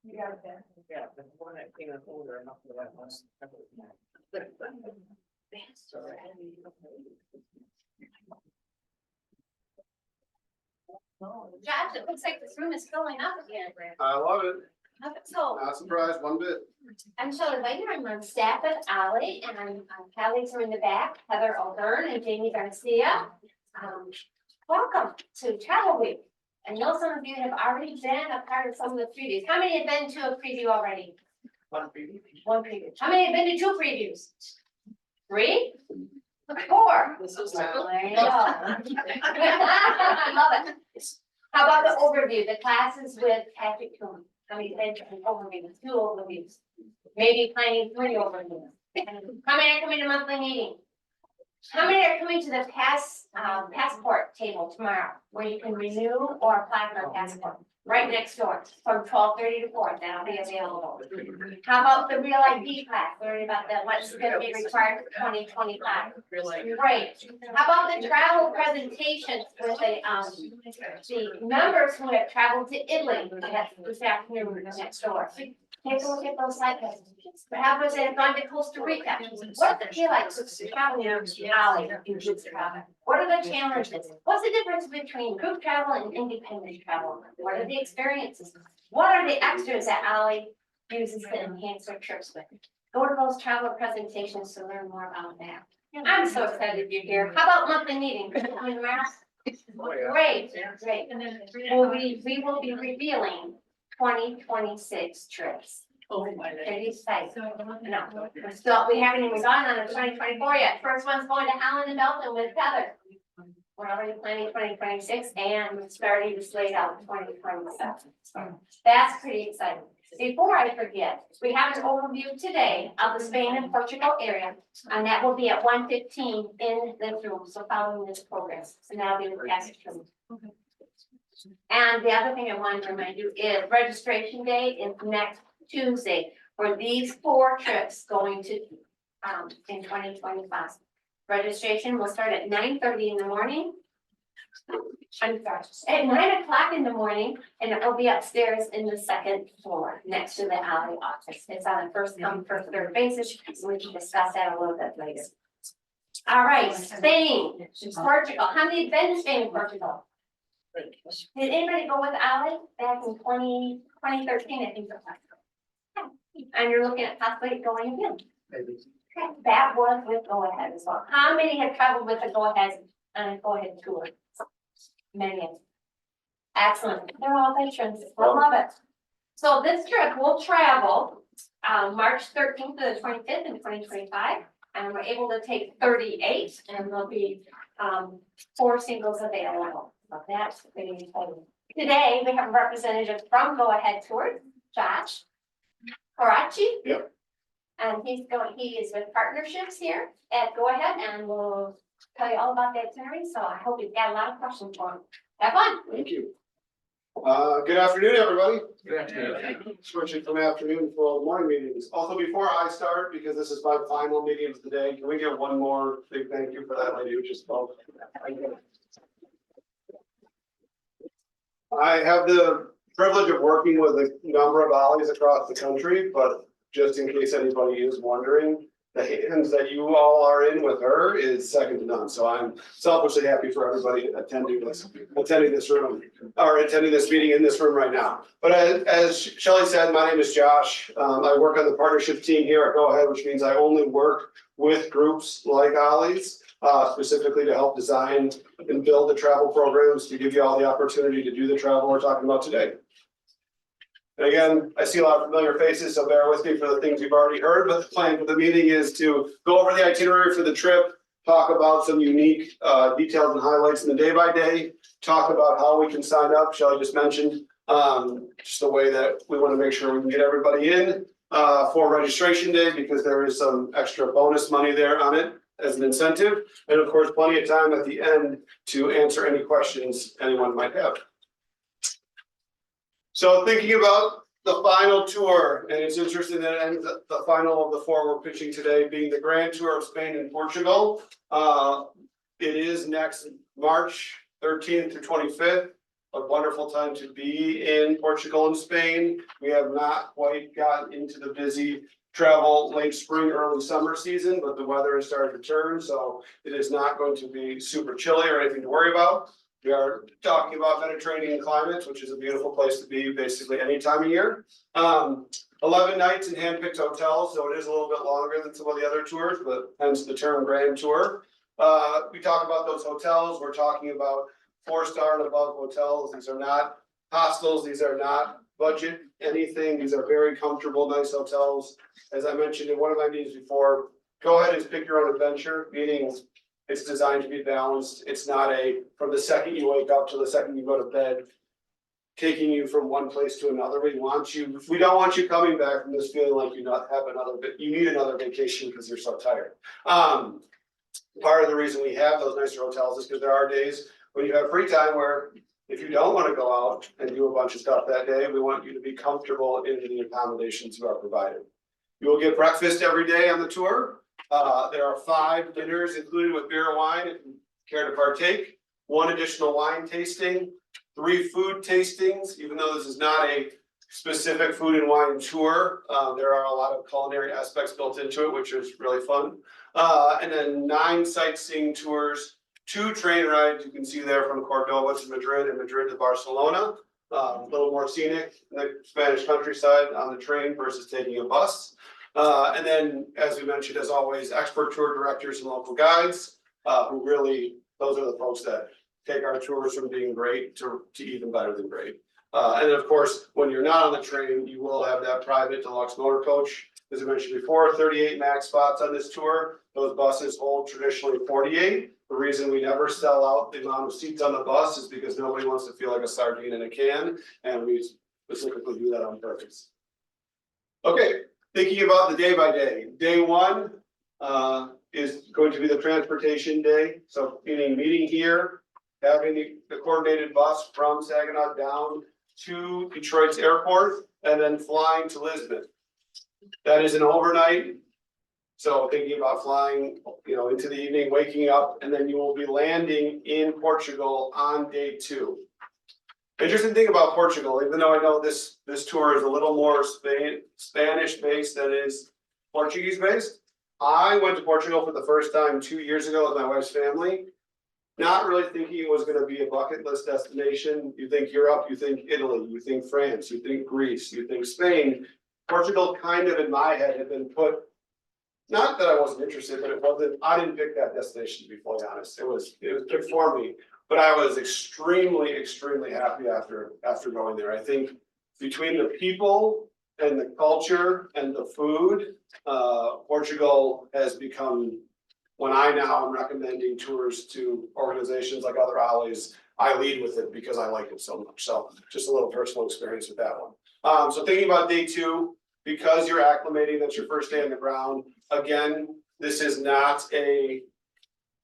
Yeah. Yeah, the one that came in older enough for that one. Josh, it looks like this room is filling up again. I love it. So Not surprised one bit. I'm Shelley Wagner. I'm on staff at OLLI, and I'm colleagues are in the back, Heather O'Byrne and Jamie Garcia. Welcome to Travel Week. I know some of you have already been a part of some of the previews. How many have been to a preview already? One preview. One preview. How many have been to 2 previews? 3? 4? This is. There you go. I love it. How about the overview, the classes with Patrick Coon? How many been to an overview, 2 overviews? Maybe planning 3 overviews. How many are coming to monthly meeting? How many are coming to the passport table tomorrow, where you can renew or apply for a passport? Right next door, from 12:30 to 4, that'll be available. How about the real ID class, learning about what's gonna be required for 2025? Great. How about the travel presentations with the members who have traveled to Italy? That's this afternoon next door. Take a look at those site presentations. Perhaps they have gone to Costa Rica. What does it feel like traveling to OLLI in group travel? What are the challenges? What's the difference between group travel and independent travel? What are the experiences? What are the extras that OLLI uses to enhance their trips with? Go to those travel presentations to learn more about that. I'm so excited you're here. How about monthly meetings? Coming around? Great, great. Well, we will be revealing 2026 trips. Pretty exciting. No, we haven't even gone on the 2024 yet. First one's going to Holland and Belgium with Heather. We're already planning 2026 and we're starting to slate out 2027. So that's pretty exciting. Before I forget, we have an overview today of the Spain and Portugal area, and that will be at 1:15 in this room. So following this program, so now we will pass it through. And the other thing I wanted to remind you is registration day is next Tuesday for these 4 trips going to in 2025. Registration will start at 9:30 in the morning. I'm sorry, at 9 o'clock in the morning, and it will be upstairs in the 2nd floor next to the OLLI office. It's on a first come, first served basis. We can discuss that a little bit later. All right, Spain, Portugal. How many have been to Spain and Portugal? Did anybody go with OLLI back in 2013? I think so. And you're looking at possibly going again. Maybe. Okay, that was with Go Ahead as well. How many have traveled with a Go Ahead on a Go Ahead tour? Many. Excellent. They're all veterans. I love it. So this trip will travel March 13th to the 25th in 2025. And we're able to take 38, and there'll be 4 singles available. So that's pretty exciting. Today we have a representative from Go Ahead Tours, Josh Karachi. Yep. And he is with partnerships here at Go Ahead, and we'll tell you all about the itinerary. So I hope you've got a lot of questions for him. Have fun. Thank you. Good afternoon, everybody. Switching from afternoon for morning meetings. Also, before I start, because this is my final meeting of the day, can we get one more big thank you for that lady who just spoke? I have the privilege of working with a number of OLLIs across the country, but just in case anybody is wondering, the hands that you all are in with her is second to none. So I'm selfishly happy for everybody attending this room, or attending this meeting in this room right now. But as Shelley said, my name is Josh. I work on the partnership team here at Go Ahead, which means I only work with groups like OLLI's, specifically to help design and build the travel programs to give you all the opportunity to do the travel we're talking about today. And again, I see a lot of familiar faces, so bear with me for the things you've already heard, but the plan for the meeting is to go over the itinerary for the trip, talk about some unique details and highlights in the day by day, talk about how we can sign up. Shelley just mentioned just the way that we want to make sure we can get everybody in for registration day, because there is some extra bonus money there on it as an incentive. And of course, plenty of time at the end to answer any questions anyone might have. So thinking about the final tour, and it's interesting that it ends at the final of the four we're pitching today being the Grand Tour of Spain and Portugal. It is next March 13th through 25th. A wonderful time to be in Portugal and Spain. We have not quite gotten into the busy travel late spring, early summer season, but the weather has started to turn, so it is not going to be super chilly or anything to worry about. We are talking about Mediterranean climates, which is a beautiful place to be basically any time of year. 11 nights in hand-picked hotels, so it is a little bit longer than some of the other tours, but hence the term Grand Tour. We talk about those hotels. We're talking about 4-star and above hotels. These are not hostels. These are not budget anything. These are very comfortable, nice hotels. As I mentioned in one of my meetings before, go ahead and pick your own adventure, meaning it's designed to be balanced. It's not from the second you wake up to the second you go to bed, taking you from one place to another. We don't want you coming back from this feeling like you need another vacation because you're so tired. Part of the reason we have those nicer hotels is because there are days when you have free time where if you don't want to go out and do a bunch of stuff that day, we want you to be comfortable in the accommodations you are provided. You will get breakfast every day on the tour. There are 5 dinners included with beer and wine if you care to partake, 1 additional wine tasting, 3 food tastings. Even though this is not a specific food and wine tour, there are a lot of culinary aspects built into it, which is really fun. And then 9 sightseeing tours, 2 train rides you can see there from Cordoba to Madrid and Madrid to Barcelona. A little more scenic in the Spanish countryside on the train versus taking a bus. And then, as we mentioned, as always, expert tour directors and local guides, who really, those are the folks that take our tours from being great to even better than great. And then, of course, when you're not on the train, you will have that private deluxe motor coach. As I mentioned before, 38 max spots on this tour. Those buses hold traditionally 48. The reason we never sell out the amount of seats on the bus is because nobody wants to feel like a sardine in a can, and we specifically do that on purpose. Okay. Thinking about the day by day. Day 1 is going to be the transportation day. So meeting here, having the coordinated bus from Saginaw down to Detroit's airport, and then flying to Lisbon. That is an overnight. So thinking about flying, into the evening, waking up, and then you will be landing in Portugal on day 2. Interesting thing about Portugal, even though I know this tour is a little more Spanish based than it is Portuguese based. I went to Portugal for the first time 2 years ago with my wife's family, not really thinking it was going to be a bucket list destination. You think Europe, you think Italy, you think France, you think Greece, you think Spain. Portugal kind of in my head had been put, not that I wasn't interested, but I didn't pick that destination, to be fully honest. It was picked for me. But I was extremely, extremely happy after going there. I think between the people and the culture and the food, Portugal has become, when I now am recommending tours to organizations like other OLLIs, I lead with it because I like it so much. So just a little personal experience with that one. So thinking about day 2, because you're acclimating, that's your first day on the ground. Again, this is not a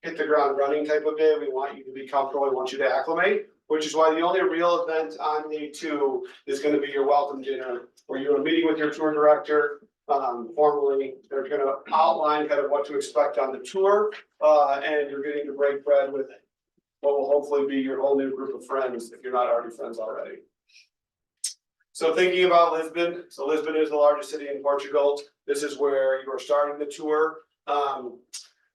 hit the ground running type of day. We want you to be comfortable. We want you to acclimate. which is why the only real event on day 2 is gonna be your welcome dinner, where you're meeting with your tour director. Formally, they're gonna outline kind of what to expect on the tour, and you're getting to break bread with what will hopefully be your whole new group of friends, if you're not already friends already. So thinking about Lisbon, so Lisbon is the largest city in Portugal. This is where you are starting the tour.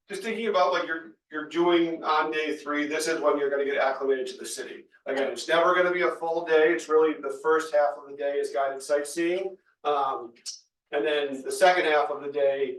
Just thinking about what you're doing on day 3, this is when you're gonna get acclimated to the city. Again, it's never gonna be a full day. It's really the first half of the day is guided sightseeing. And then the second half of the day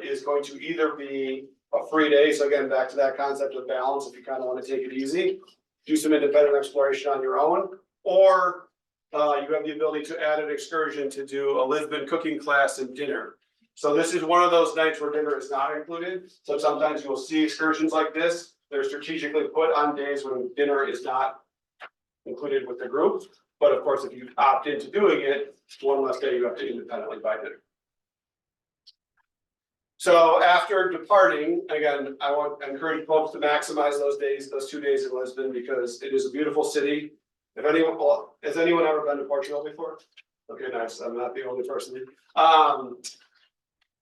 is going to either be a free day. So again, back to that concept of balance, if you kind of want to take it easy, do some independent exploration on your own, or you have the ability to add an excursion to do a Lisbon cooking class and dinner. So this is one of those nights where dinner is not included. So sometimes you will see excursions like this. They're strategically put on days when dinner is not included with the group. But of course, if you opt into doing it, one less day you have to independently buy dinner. So after departing, again, I want to encourage folks to maximize those days, those 2 days in Lisbon, because it is a beautiful city. If anyone, well, has anyone ever been to Portugal before? Okay, nice. I'm not the only person.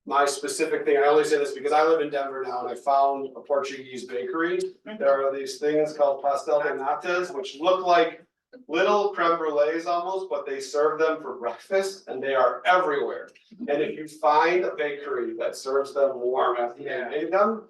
My specific thing, I only say this because I live in Denver now and I found a Portuguese bakery. There are these things called pastel de natas, which look like little creme brulees almost, but they serve them for breakfast and they are everywhere. And if you find a bakery that serves them warm after they made them,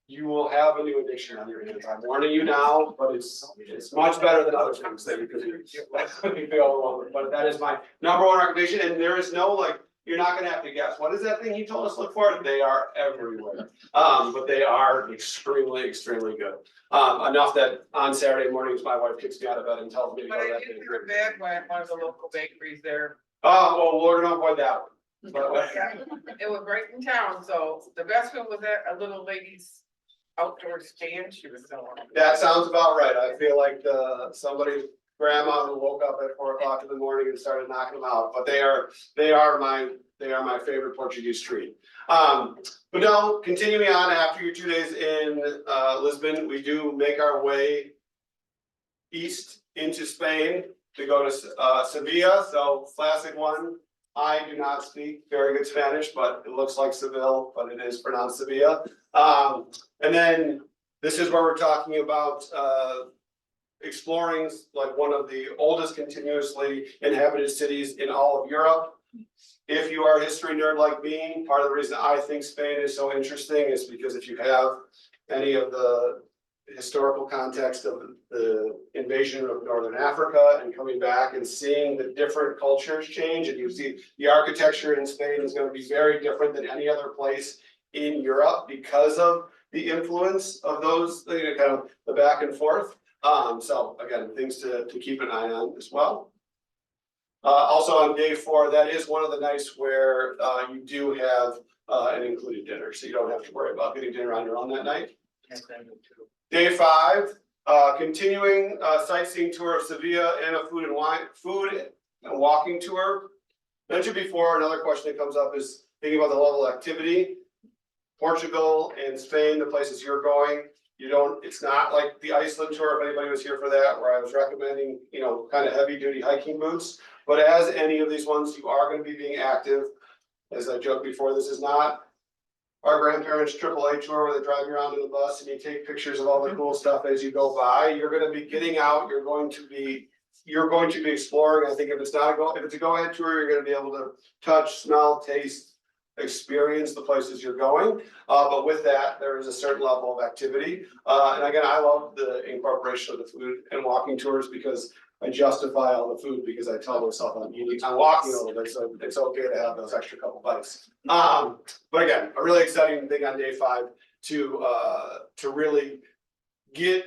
you will have a new addiction on your hands. I'm warning you now, but it's much better than other things that you could do. But that is my #1 recommendation, and there is no like, you're not gonna have to guess. What is that thing he told us to look for? They are everywhere. But they are extremely, extremely good. Enough that on Saturday mornings, my wife kicks me out of bed and tells me to But go to I that did bakery. hear bad by one of the local bakeries there. Oh, well, we're gonna avoid that one. But, It was right in town, so the best one was at a little lady's outdoor stand she was selling. that sounds about right. I feel like somebody's grandma who woke up at 4 o'clock in the morning and started knocking them out, but they are my favorite Portuguese treat. But no, continuing on after your 2 days in Lisbon, we do make our way east into Spain to go to Sevilla. So classic one. I do not speak very good Spanish, but it looks like Seville, but it is pronounced Sevilla. And then this is where we're talking about exploring like one of the oldest continuously inhabited cities in all of Europe. If you are a history nerd like me, part of the reason I think Spain is so interesting is because if you have any of the historical context of the invasion of Northern Africa and coming back and seeing the different cultures change, and you see the architecture in Spain is going to be very different than any other place in Europe because of the influence of those, kind of the back and forth. So again, things to keep an eye on as well. Also on day 4, that is one of the nights where you do have an included dinner, so you don't have to worry about getting dinner on your own that night. Day 5, continuing sightseeing tour of Sevilla and a food and walking tour. Mentioned before, another question that comes up is thinking about the level of activity. Portugal and Spain, the places you're going, it's not like the Iceland tour, if anybody was here for that, where I was recommending, kind of heavy duty hiking boots. But as any of these ones, you are going to be being active. As I joked before, this is not our grandparents' AAA tour where they drive you around in the bus and you take pictures of all the cool stuff as you go by. You're going to be getting out. You're going to be exploring. I think if it's a go-ahead tour, you're going to be able to touch, smell, taste, experience the places you're going. But with that, there is a certain level of activity. And again, I love the incorporation of the food and walking tours because I justify all the food because I tell myself I'm walking a little bit, so it's okay to have those extra couple bites. But again, a really exciting thing on day 5 to really get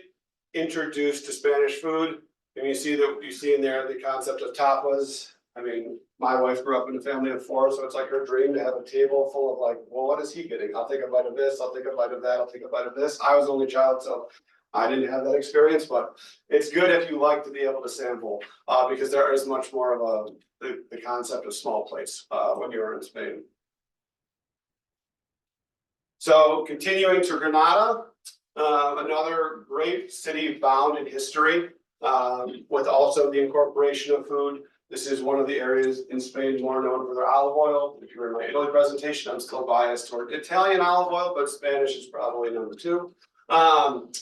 introduced to Spanish food. And you see in there the concept of tapas. I mean, my wife grew up in a family of 4, so it's like her dream to have a table full of like, well, what is he getting? I'll take a bite of this, I'll take a bite of that, I'll take a bite of this. I was the only child, so I didn't have that experience, but it's good if you like to be able to sample, because there is much more of the concept of small plates when you're in Spain. So continuing to Granada, another great city bound in history. with also the incorporation of food. This is one of the areas in Spain more known for their olive oil. If you were in my Italy presentation, I'm still biased toward Italian olive oil, but Spanish is probably number two. And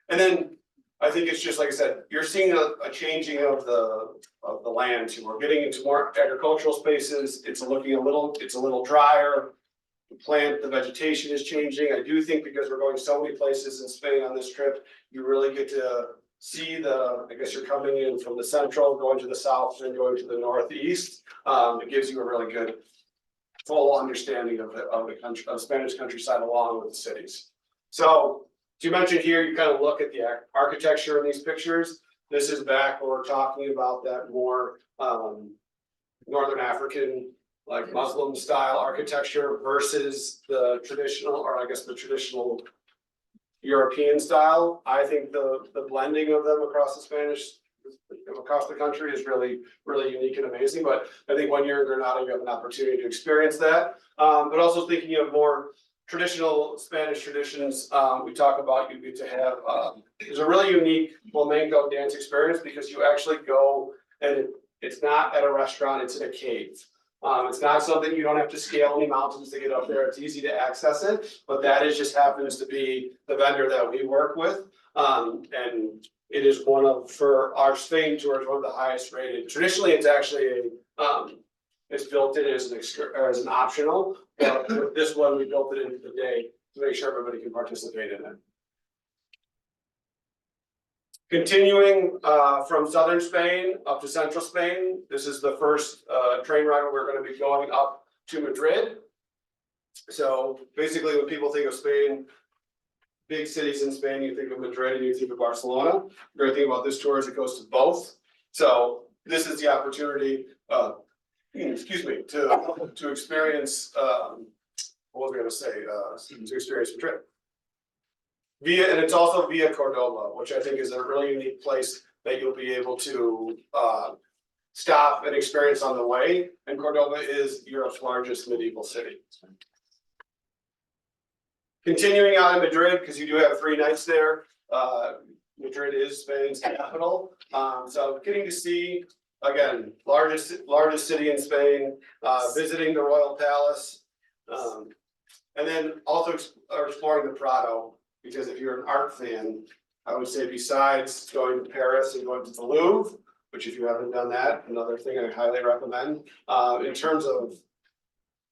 then I think it's just like I said, you're seeing a changing of the land too. We're getting into more agricultural spaces. It's a little drier. The vegetation is changing. I do think because we're going so many places in Spain on this trip, you really get to see I guess you're coming in from the central, going to the south, and going to the northeast. It gives you a really good full understanding of the country, of Spanish countryside along with the cities. So you mentioned here, you kind of look at the architecture in these pictures. This is back where we're talking about that more Northern African, like Muslim style architecture versus the traditional, or I guess the traditional European style. I think the blending of them across the country is really, really unique and amazing. But I think when you're in Granada, you have an opportunity to experience that. But also thinking of more traditional Spanish traditions, we talk about, you get to have, there's a really unique flamenco dance experience because you actually go and it's not at a restaurant, it's in a cave. It's not something, you don't have to scale any mountains to get up there, it's easy to access it, but that just happens to be the vendor that we work with. And it is for our Spain tours, one of the highest rated. Traditionally, it's actually it's built in as an optional, but with this one, we built it into the day to make sure everybody can participate in it. Continuing from southern Spain up to central Spain, this is the first train ride we're going to be going up to Madrid. So basically when people think of Spain, big cities in Spain, you think of Madrid and you think of Barcelona. The great thing about this tour is it goes to both. So this is the opportunity, to experience, what was I going to say, to experience Madrid. And it's also via Cordoba, which I think is a really unique place that you'll be able to stop and experience on the way. And Cordoba is Europe's largest medieval city. Continuing on in Madrid, because you do have 3 nights there. Madrid is Spain's capital. So getting to see, again, largest city in Spain, visiting the Royal Palace, and then also exploring the Prado. Because if you're an art fan, I would say besides going to Paris and going to the Louvre, which if you haven't done that, another thing I highly recommend. In terms of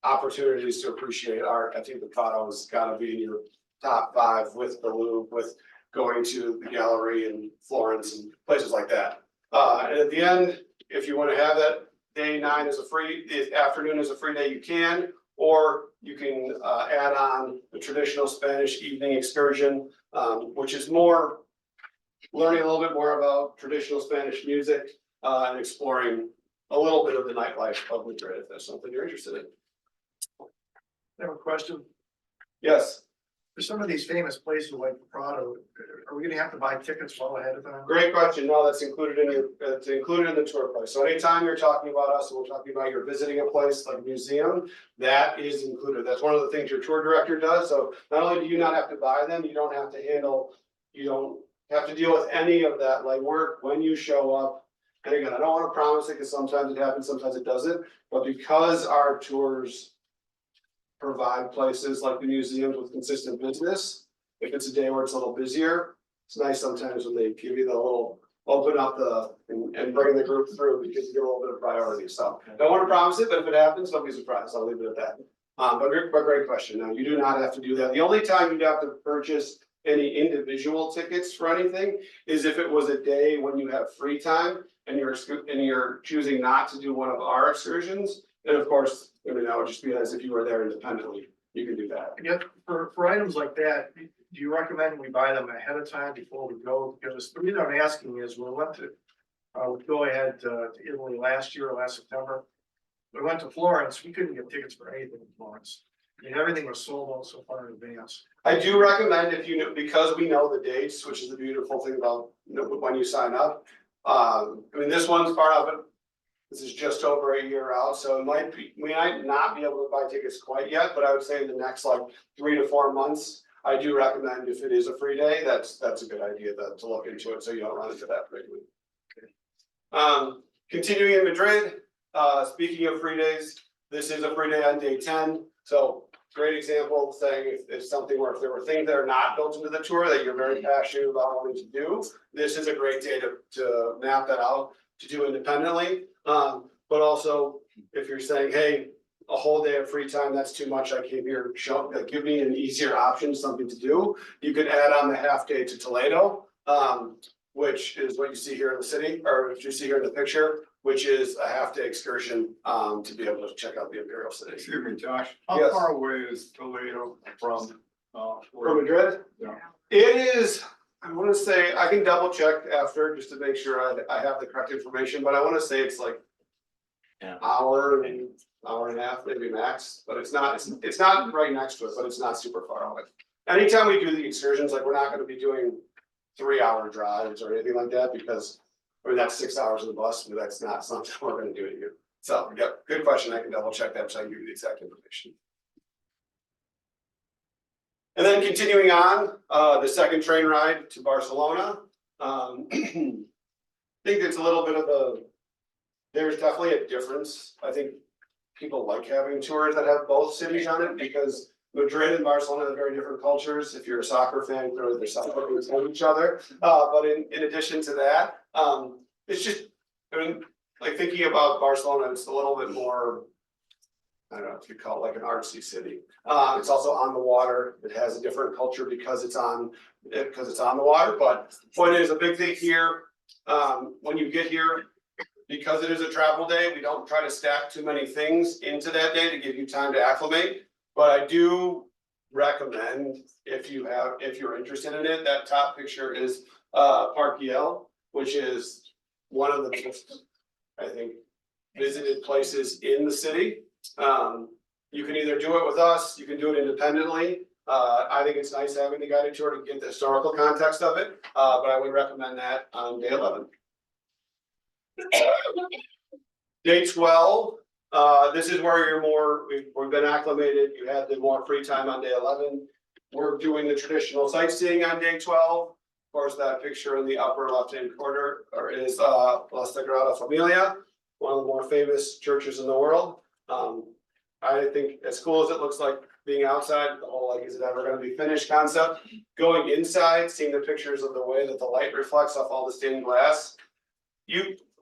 opportunities to appreciate art, I think the Prado has got to be in your top 5 with the Louvre, with going to the gallery in Florence and places like that. And at the end, if you want to have that day 9 as the afternoon as a free day, you can. Or you can add on the traditional Spanish evening excursion, which is more learning a little bit more about traditional Spanish music and exploring a little bit of the nightlife of Madrid, if that's something you're interested in. I have a question. Yes, For some of these famous places like the Prado, are we gonna have to buy tickets well ahead of time? great question. No, that's included in it's included in the tour price. So anytime you're talking about us, and we're talking about you're visiting a place like a museum, that is included. That's one of the things your tour director does. So not only do you not have to buy them, you don't have to deal with any of that legwork when you show up. And again, I don't want to promise it because sometimes it happens, sometimes it doesn't. But because our tours provide places like the museums with consistent business, if it's a day where it's a little busier, it's nice sometimes when they give you the little open up and bring the group through because you get a little bit of priority. So don't want to promise it, but if it happens, don't be surprised. I'll leave it at that. But great question. No, you do not have to do that. The only time you'd have to purchase any individual tickets for anything is if it was a day when you have free time and you're choosing not to do one of our excursions. And of course, I mean, that would just be as if you were there independently. You can do that. And yet, for items like that, do you recommend we buy them ahead of time before we go? Because the reason I'm asking is we went to, we go ahead to Italy last September. We went to Florence, we couldn't get tickets for anything in Florence. I mean, everything was sold out so far in advance. I do recommend if you know, because we know the dates, which is the beautiful thing about when you sign up. I mean, this one's far out, but this is just over a year out, so we might not be able to buy tickets quite yet, but I would say in the next like 3 to 4 months, I do recommend if it is a free day, that's a good idea to look into it, so you don't run into that frequently. Continuing in Madrid, speaking of free days, this is a free day on day 10. So great example saying if something were, if there were things that are not built into the tour that you're very passionate about wanting to do, this is a great day to map that out, to do independently. But also if you're saying, hey, a whole day of free time, that's too much, I came here, give me an easier option, something to do. You could add on the half day to Toledo, which is what you see here in the city, or what you see here in the picture, which is a half day excursion, to be able to check out the Imperial City. Excuse me, Josh, Yes. how far away is Toledo from, From Madrid? Yeah. It is, I wanna say, I can double check after, just to make sure I have the correct information, but I wanna say it's like hour and a half, maybe max, but it's not right next to it, but it's not super far away. Anytime we do the excursions, like, we're not gonna be doing 3-hour drives or anything like that, because, I mean, that's 6 hours in the bus, but that's not something we're gonna do to you. So, yeah, good question, I can double check that, so I can give you the exact information. And then continuing on, the second train ride to Barcelona. I think it's a little bit of there's definitely a difference. I think people like having tours that have both cities on it, because Madrid and Barcelona have very different cultures. If you're a soccer fan, clearly they're soccer fans of each other. But in addition to that, it's just, I mean, like thinking about Barcelona, it's a little bit more, I don't know if you call it like an artsy city. It's also on the water. It has a different culture because it's on the water. But point is, a big thing here, when you get here, because it is a travel day, we don't try to stack too many things into that day to give you time to acclimate. But I do recommend, if you're interested in it, that top picture is Park Güell, which is one of the most, I think, visited places in the city. You can either do it with us, you can do it independently. I think it's nice having the guided tour to get the historical context of it, but I would recommend that on day 11. Day 12, this is where you're more, we've been acclimated, you had the more free time on day 11. We're doing the traditional sightseeing on day 12. Of course, that picture in the upper left-hand corner is La Sagrada Familia, one of the more famous churches in the world. I think as cool as it looks like being outside, the whole like, is it ever gonna be finished concept, going inside, seeing the pictures of the way that the light reflects off all the stained glass.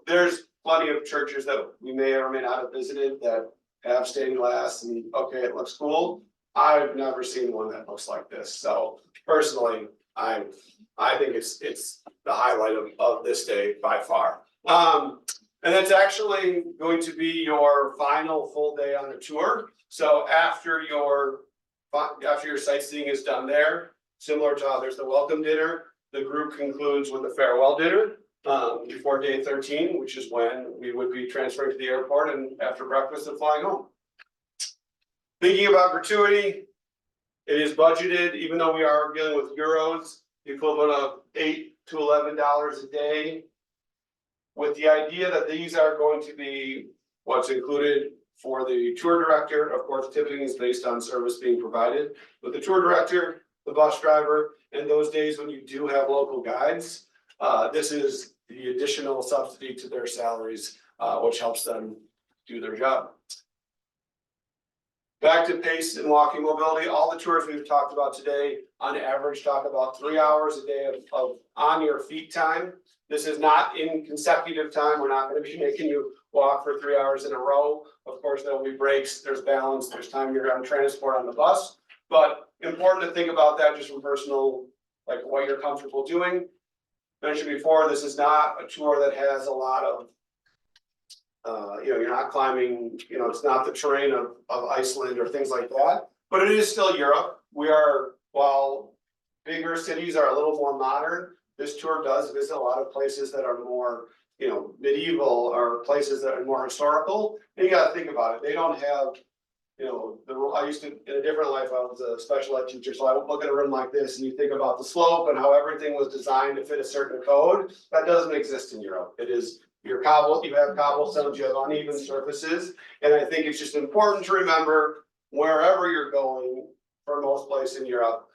There's plenty of churches that we may or may not have visited that have stained glass and okay, it looks cool. I've never seen one that looks like this. So personally, I think it's the highlight of this day by far. And that's actually going to be your final full day on the tour. So after your sightseeing is done there, similar to how there's the welcome dinner, the group concludes with a farewell dinner before day 13, which is when we would be transferring to the airport and after breakfast and flying home. Thinking about gratuity, it is budgeted, even though we are dealing with euros, the equivalent of $8 to $11 a day, with the idea that these are going to be what's included for the tour director. Of course, tipping is based on service being provided, but the tour director, the bus driver, and those days when you do have local guides, this is the additional subsidy to their salaries, which helps them do their job. Back to pace and walking mobility, all the tours we've talked about today, on average, talk about 3 hours a day of on your feet time. This is not in consecutive time. We're not going to be making you walk for 3 hours in a row. Of course, there will be breaks, there's balance, there's time you're on transport on the bus. But important to think about that just from personal, like what you're comfortable doing. Mentioned before, this is not a tour that has a lot of, you're not climbing, it's not the terrain of Iceland or things like that, but it is still Europe. While bigger cities are a little more modern, this tour does visit a lot of places that are more, medieval or places that are more historical. And you gotta think about it. They don't have, I used to, in a different life, I was a special ed teacher, so I would look at a room like this and you think about the slope and how everything was designed to fit a certain code. That doesn't exist in Europe. It is you have cobblestones, you have uneven surfaces. And I think it's just important to remember wherever you're going, for most places in Europe,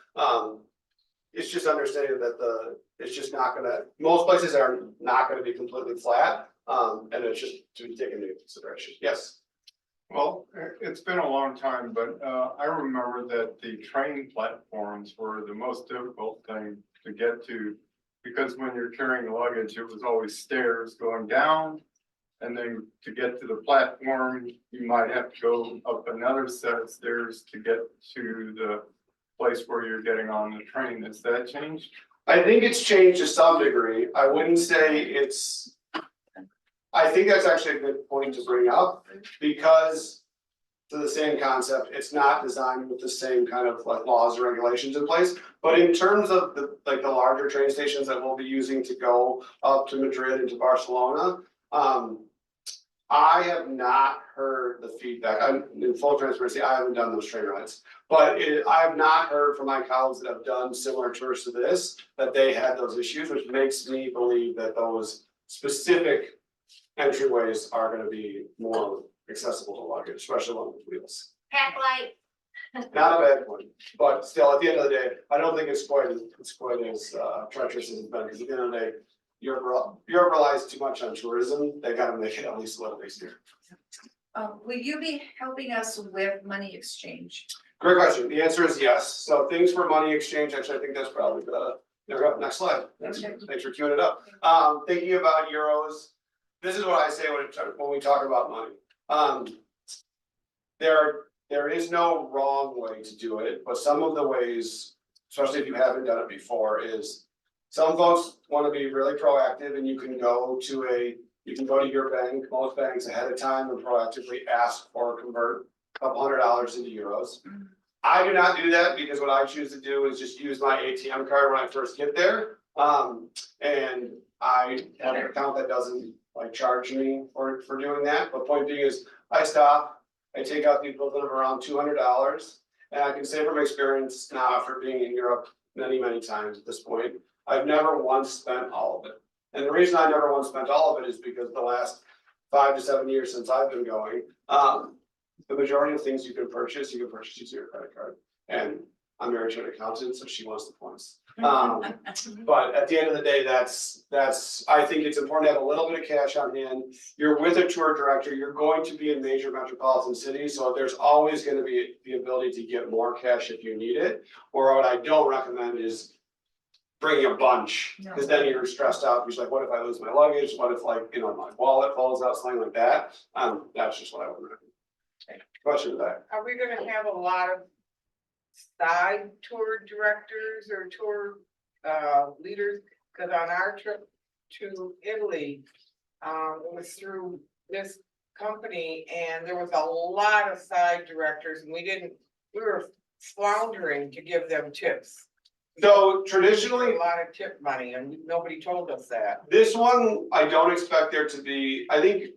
it's just understanding that it's just not gonna, most places are not gonna be completely flat. and it's just to be taken into consideration. Yes. Well, it's been a long time, but I remember that the train platforms were the most difficult thing to get to. Because when you're carrying luggage, it was always stairs going down. And then to get to the platform, you might have to go up another set of stairs to get to the place where you're getting on the train. Has that changed? I think it's changed to some degree. I wouldn't say it's. I think that's actually a good point to bring up, because to the same concept, it's not designed with the same kind of like laws or regulations in place. But in terms of the larger train stations that we'll be using to go up to Madrid and to Barcelona, I have not heard the feedback. I'm in full transparency, I haven't done those train rides. But I have not heard from my colleagues that have done similar tours to this, that they had those issues, which makes me believe that those specific entryways are gonna be more accessible to luggage, especially one with wheels. Pack light. Not a bad point, but still, at the end of the day, I don't think it's quite as treacherous as it's been, because at the end of the day, Europe relies too much on tourism, they gotta make it at least a little easier. Will you be helping us with money exchange? Great question, the answer is yes, so things for money exchange, actually, I think that's probably next slide, thanks for queuing it up. Thinking about euros, this is what I say when we talk about money. There is no wrong way to do it, but some of the ways, especially if you haven't done it before, is some folks want to be really proactive, and you can go to your bank, most banks ahead of time, and proactively ask or convert a couple $100 into euros. I do not do that, because what I choose to do is just use my ATM card when I first get there. And I have an account that doesn't like charge me for doing that, but point being is, I stop, I take out the equivalent of around $200, and I can say from experience now, after being in Europe many times at this point, I've never once spent all of it. And the reason I never once spent all of it is because the last 5 to 7 years since I've been going, the majority of things you can purchase using your credit card. And I'm married to an accountant, so she wants the points. But at the end of the day, that's, I think it's important to have a little bit of cash on hand. You're with a tour director, you're going to be in major metropolitan cities, so there's always gonna be the ability to get more cash if you need it. Or what I don't recommend is bringing a bunch, because then you're stressed out, because like, what if I lose my luggage? What if my wallet falls out, something like that? That's just what I would recommend. Question to that. Are we gonna have a lot of side tour directors or tour leaders? Cause on our trip to Italy, it was through this company, and there was a lot of side directors, and we were floundering to give them tips. So traditionally, A lot of tip money, and nobody told us that. this one, I don't expect there to be, I think,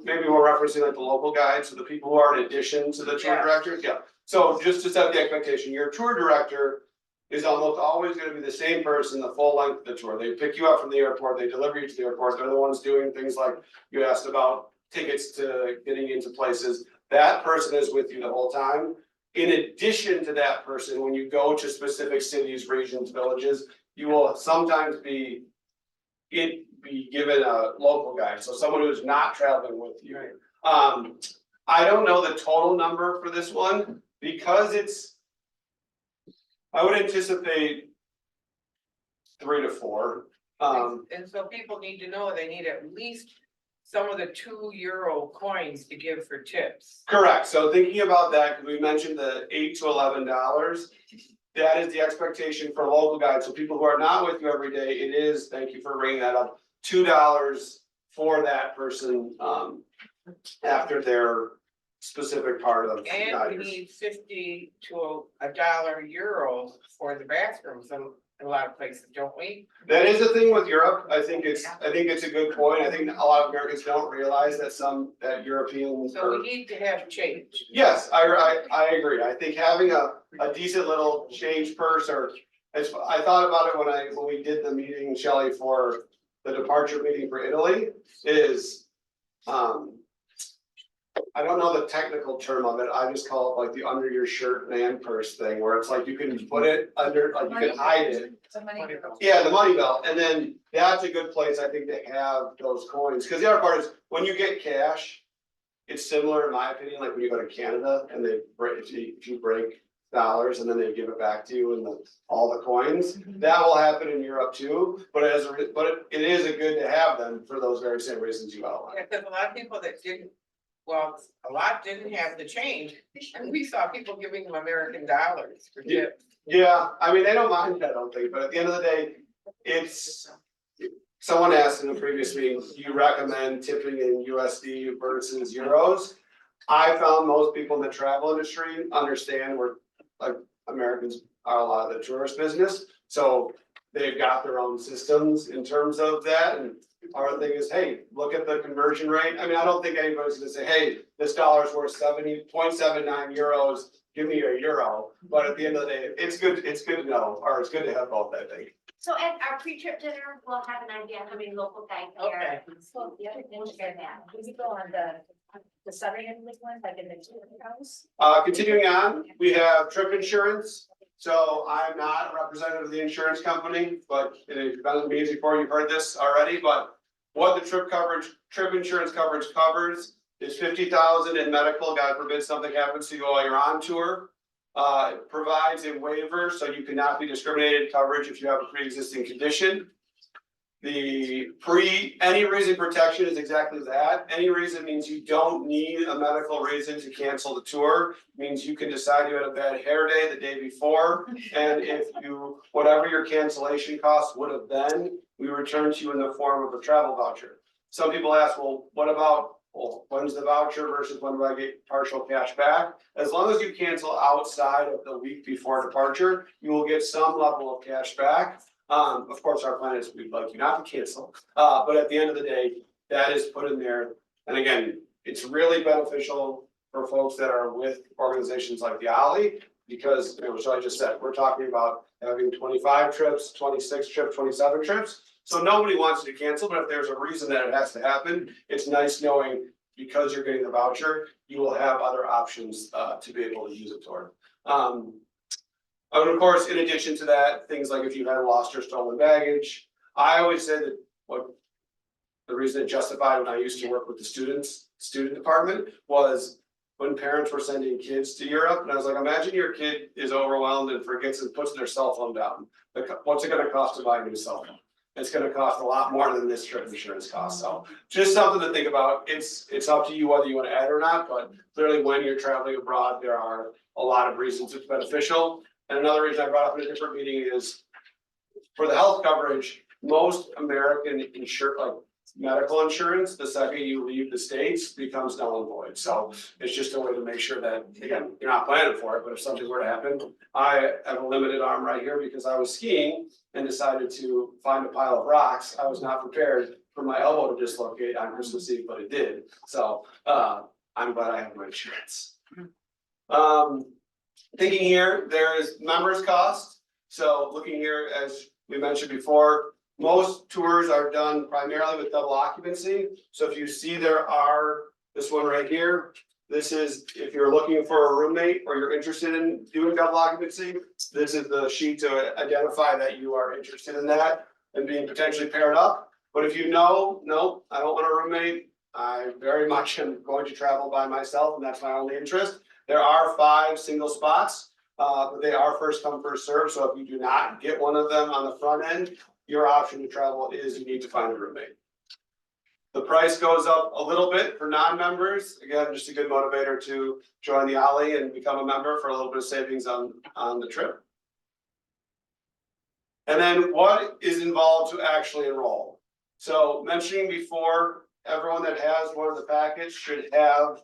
maybe we're referencing like the local guides, so the people who are in addition to the tour Yeah. directors, yeah. So just to set the expectation, your tour director is almost always gonna be the same person the full length of the tour. They pick you up from the airport, they deliver you to the airport, they're the ones doing things like you asked about tickets to getting into places. That person is with you the whole time. In addition to that person, when you go to specific cities, regions, villages, you will sometimes be given a local guide, so someone who's not traveling with you. I don't know the total number for this one, because I would anticipate 3 to 4. And so people need to know they need at least some of the €2 coins to give for tips. Correct, so thinking about that, because we mentioned the $8 to $11, that is the expectation for local guides, so people who are not with you every day, it is, thank you for bringing that up, $2 for that person, after their specific part of And we guidance. need 50 to $1 for the bathrooms in a lot of places, don't we? That is a thing with Europe, I think it's a good point, I think a lot of Americans don't realize that Europeans So we need to have change. Yes, I agree, I think having a decent little change purse, or, I thought about it when we did the meeting, Shelley, for the departure meeting for Italy, is, I don't know the technical term of it, I just call it like the under your shirt man purse thing, where it's like you can put it under, like you can hide it. It's a money belt. Yeah, the money belt, and then that's a good place, I think, to have those coins, cause the other part is, when you get cash. It's similar, in my opinion, like when you go to Canada and they break, if you break dollars and then they give it back to you and all the coins. That will happen in Europe too, but it is a good to have them for those very same reasons you outlined. Yeah, cause a lot of people that didn't, well, a lot didn't have the change, and we saw people giving them American dollars for Yeah. tips. Yeah, I mean, they don't mind that, I don't think, but at the end of the day, it's. Someone asked in the previous meeting, do you recommend tipping in USD versus euros? I found most people in the travel industry understand where, like, Americans are a lot of the tourist business. So they've got their own systems in terms of that, and our thing is, hey, look at the conversion rate. I mean, I don't think anybody's gonna say, hey, this dollar's worth 70.79 euros, give me a euro. But at the end of the day, it's good to know, or it's good to have both, I think. So at our pre-trip dinner, we'll have an idea how many local guys there. So the other thing, we'll share that, we go on the Southern Italy one, like in the house. Continuing on, we have trip insurance. So I'm not a representative of the insurance company, but if you've been to the meeting before, you've heard this already, but what the trip insurance coverage covers is 50,000 in medical, God forbid something happens to you while you're on tour. It provides a waiver, so you cannot be discriminated coverage if you have a pre-existing condition. Any reason protection is exactly that. Any reason means you don't need a medical reason to cancel the tour. Means you can decide you had a bad hair day the day before, and if whatever your cancellation costs would have been, we return to you in the form of a travel voucher. Some people ask, well, what about, when's the voucher versus when do I get partial cash back? As long as you cancel outside of the week before departure, you will get some level of cash back. Of course, our plan is we'd like you not to cancel, but at the end of the day, that is put in there. And again, it's really beneficial for folks that are with organizations like the OLLI, because, as I just said, we're talking about having 25 trips, 26 trips, 27 trips. So nobody wants you to cancel, but if there's a reason that it has to happen, it's nice knowing because you're getting the voucher, you will have other options to be able to use it toward. And of course, in addition to that, things like if you had lost or stolen baggage, I always say that the reason it justified when I used to work with the student department was when parents were sending kids to Europe, and I was like, imagine your kid is overwhelmed and forgets and puts their cell phone down. What's it gonna cost to buy a new cell phone? It's gonna cost a lot more than this trip insurance costs, so just something to think about. It's up to you whether you wanna add or not, but clearly when you're traveling abroad, there are a lot of reasons it's beneficial. And another reason I brought up in a different meeting is for the health coverage, most American medical insurance, the second you leave the States becomes null and void. So it's just a way to make sure that, again, you're not planning for it, but if something were to happen, I have a limited arm right here because I was skiing and decided to find a pile of rocks. I was not prepared for my elbow to dislocate on Christmas Eve, but it did. So I'm glad I have my insurance. Thinking here, there is members cost. So looking here, as we mentioned before, most tours are done primarily with double occupancy. So if you see this one right here, this is if you're looking for a roommate or you're interested in doing double occupancy, this is the sheet to identify that you are interested in that and being potentially paired up. But if you know, no, I don't want a roommate, I very much am going to travel by myself and that's my only interest. There are 5 single spots, but they are first come, first served. So if you do not get one of them on the front end, your option to travel is you need to find a roommate. The price goes up a little bit for non-members. Again, just a good motivator to join the OLLI and become a member for a little bit of savings on the trip. And then what is involved to actually enroll? So mentioning before, everyone that has one of the packets should have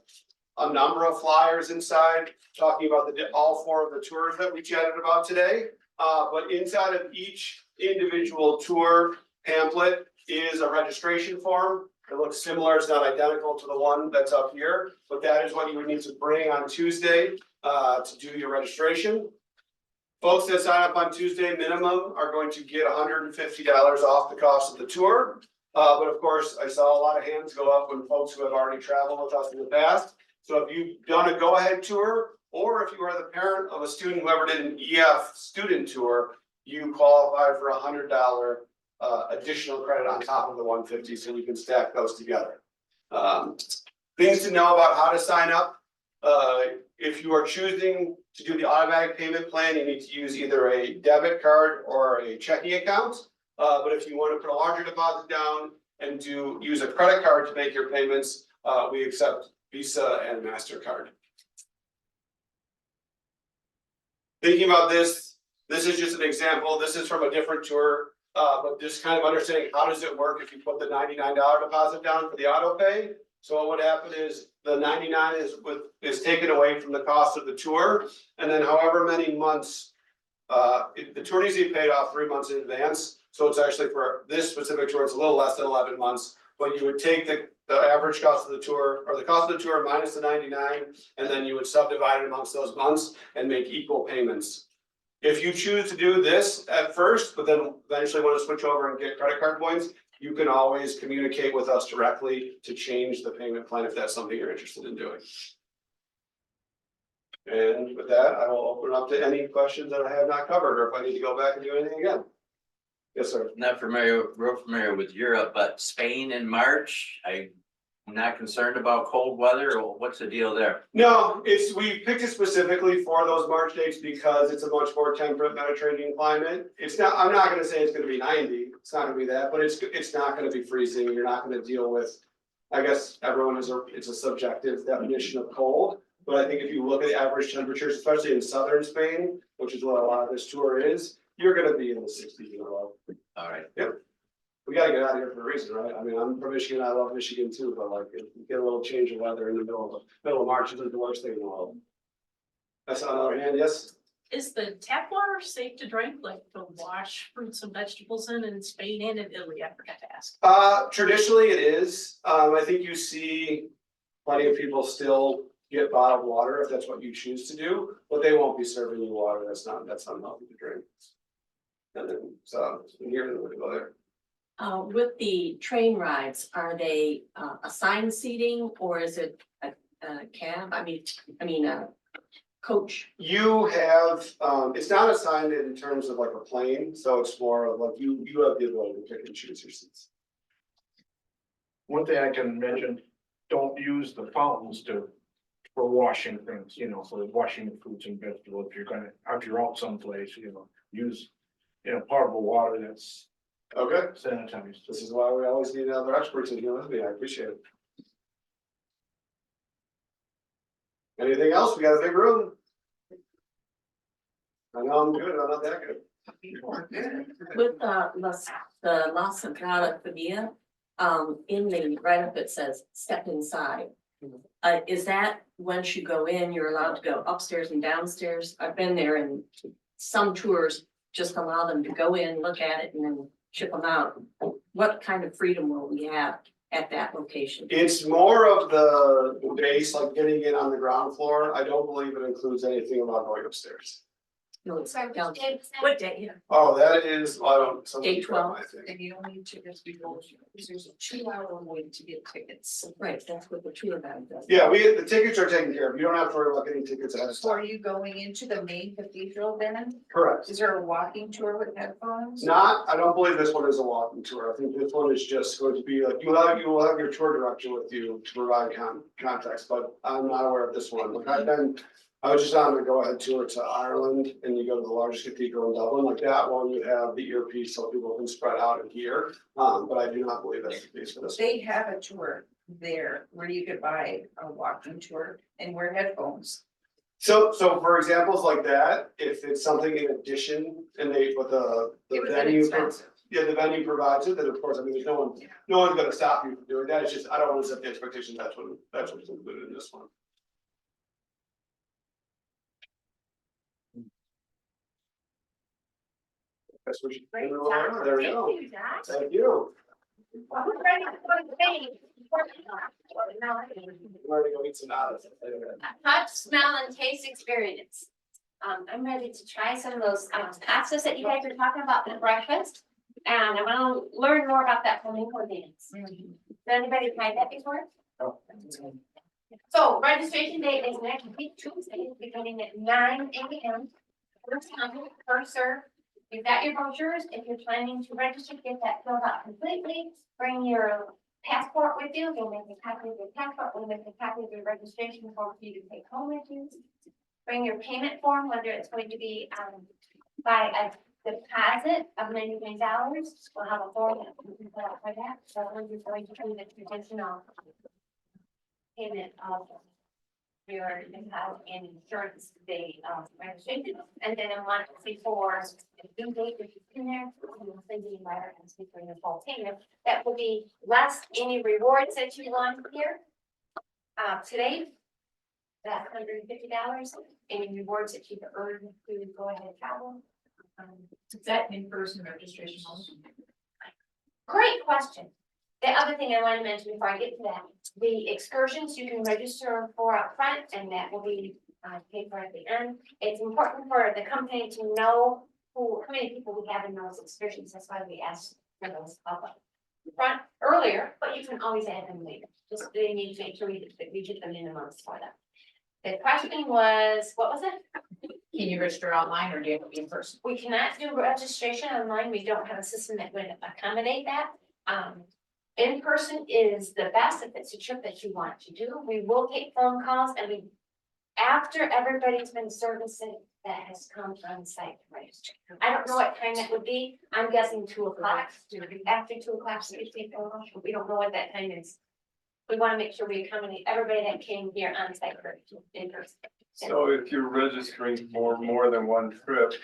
a number of flyers inside talking about all 4 of the tours that we chatted about today. But inside of each individual tour pamphlet is a registration form. It looks similar, it's not identical to the one that's up here, but that is what you would need to bring on Tuesday to do your registration. Folks that sign up on Tuesday minimum are going to get $150 off the cost of the tour. But of course, I saw a lot of hands go up when folks who have already traveled with us in the past So if you've done a go-ahead tour, or if you are the parent of a student who ever did an EF student tour, you qualify for $100 additional credit on top of the 150, so you can stack those together. Things to know about how to sign up. If you are choosing to do the automatic payment plan, you need to use either a debit card or a checking account. But if you want to put a larger deposit down and use a credit card to make your payments, we accept Visa and MasterCard. Thinking about this is just an example. This is from a different tour, but just kind of understanding how does it work if you put the $99 deposit down for the auto pay. So what would happen is the 99 is taken away from the cost of the tour, and then however many months, the tour needs to be paid off 3 months in advance. So it's actually for this specific tour, it's a little less than 11 months, but you would take the average cost of the tour, or the cost of the tour minus the 99, and then you would subdivide it amongst those months and make equal payments. If you choose to do this at first, but then eventually want to switch over and get credit card points, you can always communicate with us directly to change the payment plan if that's something you're interested in doing. And with that, I will open up to any questions that I have not covered, or if I need to go back and do anything again. Yes, sir. Not real familiar with Europe, but Spain in March, I'm not concerned about cold weather, or what's the deal there? No, we picked it specifically for those March dates because it's a much more temperate Mediterranean climate. It's not, I'm not gonna say it's gonna be 90, it's not gonna be that, but it's not gonna be freezing. You're not gonna deal with, I guess everyone it's a subjective definition of cold. But I think if you look at the average temperatures, especially in southern Spain, which is what a lot of this tour is, you're gonna be in the 60s and below. All right. Yep. We gotta get out of here for a reason, right? I mean, I'm from Michigan, I love Michigan too, but like, if you get a little change of weather in the middle of March, isn't the worst thing in the world. That's on the other hand, yes? Is the tap water safe to drink, like to wash fruits and vegetables in Spain and in Italy? I forgot to ask. Traditionally it is. I think you see plenty of people still get bottled water if that's what you choose to do, but they won't be serving you water. That's unhealthy to drink. And then, so here we go there. With the train rides, are they assigned seating or is it a cab? I mean a coach? You have, it's not assigned in terms of like a plane, so it's more of like you have the ability to pick and choose your seats. One thing I can mention, don't use the fountains for washing things, for washing the fruits and vegetables. If you're out someplace, use, potable water that's Okay, sanitized. this is why we always need other experts in here with me. I appreciate it. Anything else? We got a big room. I know I'm good, I'm not that good. With the La Sagrada Familia, in the write-up, it says step inside. Is that once you go in, you're allowed to go upstairs and downstairs? I've been there and some tours just allow them to go in, look at it and then ship them out. What kind of freedom will we have at that location? It's more of the base, like getting in on the ground floor. I don't believe it includes anything about going upstairs. No, it's Sorry, down. What day? Yeah. Oh, that is, I don't. someone Day can grab 12. my thing. And you don't need tickets before, because there's a 2-hour wait to get tickets. Right, that's what the tour guide does. Yeah, the tickets are taken care of. You don't have to worry about getting tickets ahead of So are time. you going into the main cathedral then? Correct. Is there a walking tour with headphones? I don't believe this one is a walking tour. I think this one is just going to be like, you will have your tour director with you to provide context, but I'm not aware of this one. Like I was just on a go-ahead tour to Ireland and you go to the largest cathedral in Dublin, like that one, you have the earpiece so people can spread out and hear. But I do not believe that's the case for this one. They have a tour there where you could buy a walking tour and wear headphones. So for examples like that, if it's something in addition and but the It was venue. inexpensive. Yeah, the venue provides it, then of course, I mean, there's no one's gonna stop you from doing that. It's just, I don't want to set the expectation that's what's included in this one. That's what you. Great There job. we Thank go. you, Josh. Thank you. Well, we're ready to go to Spain. I'm ready to go eat some natas. Touch, smell, and taste experience. I'm ready to try some of those pastas that you guys are talking about for breakfast. And I want to learn more about that flamenco dance. Has anybody tried that before? Oh. So registration date is next week, Tuesday, beginning at 9 a.m. First come, first serve. You've got your brochures. If you're planning to register, get that filled out completely. Bring your passport with you. You'll make a copy of your passport. We'll make a copy of your registration form for you to take home with you. Bring your payment form, whether it's going to be by a deposit of $99. We'll have a form that you can fill out for that. So we're just going to do the traditional payment of your deposit and insurance date of registration. And then a month before the due date, which is in there, we'll send you a letter and speak for your full payment. That will be less any rewards that you want here. Today, that $150, any rewards that you've earned to go ahead and travel. Is that in-person registration only? Great question. The other thing I want to mention before I get to that, the excursions you can register for up front, and that will be paid for at the end. It's important for the company to know how many people we have in those excursions. That's why we ask for those up front earlier, but you can always add them later. Just they need to make sure we get the minimums for them. The question was, what was it? Can you register online or do you have to be in person? We cannot do registration online. We don't have a system that would accommodate that. In person is the best if it's a trip that you want to do. We will take phone calls and after everybody's been servicing that has come on site to register. I don't know what time that would be. I'm guessing 2 o'clock. After 2 o'clock, so we take phone calls, but we don't know what that time is. We want to make sure we accommodate everybody that came here on site for in person. So if you're registering for more than one trip,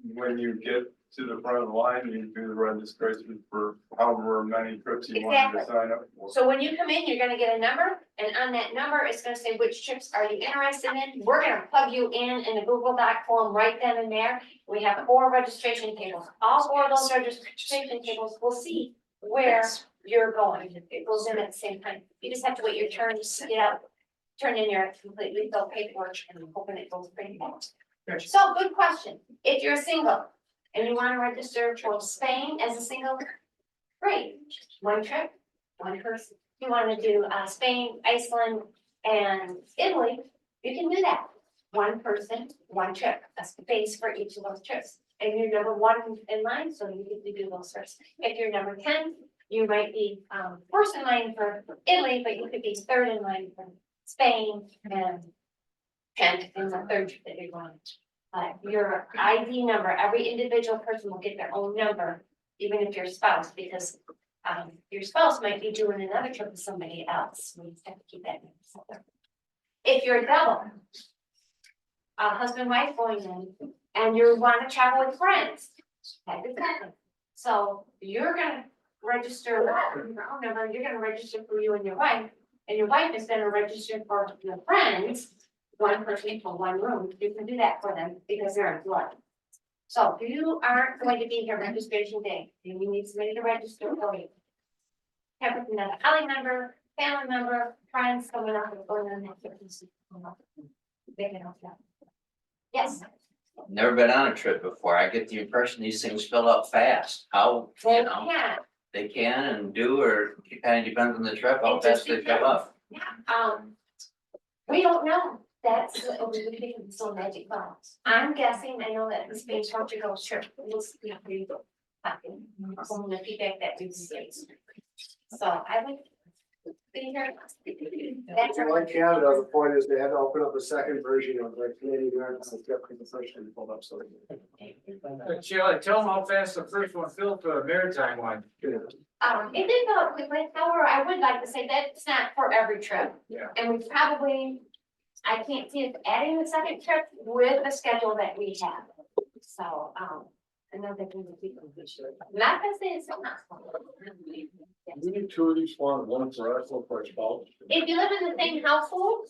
when you get to the front of the line, you do the registration for however many trips you want to sign up for. So when you come in, you're gonna get a number, and on that number, it's gonna say which trips are you interested in. We're gonna plug you in a Google Doc form right then and there. We have 4 registration tables. All 4 of those registration tables will see where you're going. It goes in at the same time. You just have to wait your turn to get out, turn in your completely filled paperwork, and hoping it goes pretty fast. So, good question. If you're single and you want to register for Spain as a single, great. One trip, one person. You want to do Spain, Iceland, and Italy, you can do that. One person, one trip. That's the base for each of those trips. And you're number 1 in line, so you get to do those first. If you're number 10, you might be first in line for Italy, but you could be 3rd in line for Spain and 10th in the 3rd trip that you're going. Your ID number, every individual person will get their own number, even if you're spouse, because your spouse might be doing another trip with somebody else. We just have to keep that in mind. If you're a double, husband, wife going in, and you want to travel with friends, that is happen. So you're gonna register your own number, you're gonna register for you and your wife is gonna register for your friends, 1 person for 1 room. You can do that for them because they're in blood. So if you aren't going to be here registration day, and you need somebody to register for you. Have another OLLI member, family member, friends coming up and going on that trip. They can help you out. Yes, Never been on a trip before. I get the impression these things fill up fast. How, they you know, can. they can and do, or it kind of depends on the trip, how It just fast they fill up. Yeah, we don't know. That's what we would think of so magic box. I'm guessing, I know that the Spain and Portugal trip was pretty popular. Some of the feedback that we've seen. So I would be here. That's our. Like Canada, the point is they had to open up a second version of the Canadian Americans that kept the first one pulled up, so. Shelley, tell them how fast the first one filled to a maritime one. It did go up quickly. However, I would like to say that's not for every trip. Yeah. And we probably, I can't see us adding the second trip with the schedule that we have. So, another thing that we can be sure. Not gonna say it's not. We need 2 of each one for us, one for our spouse. If you live in the same household,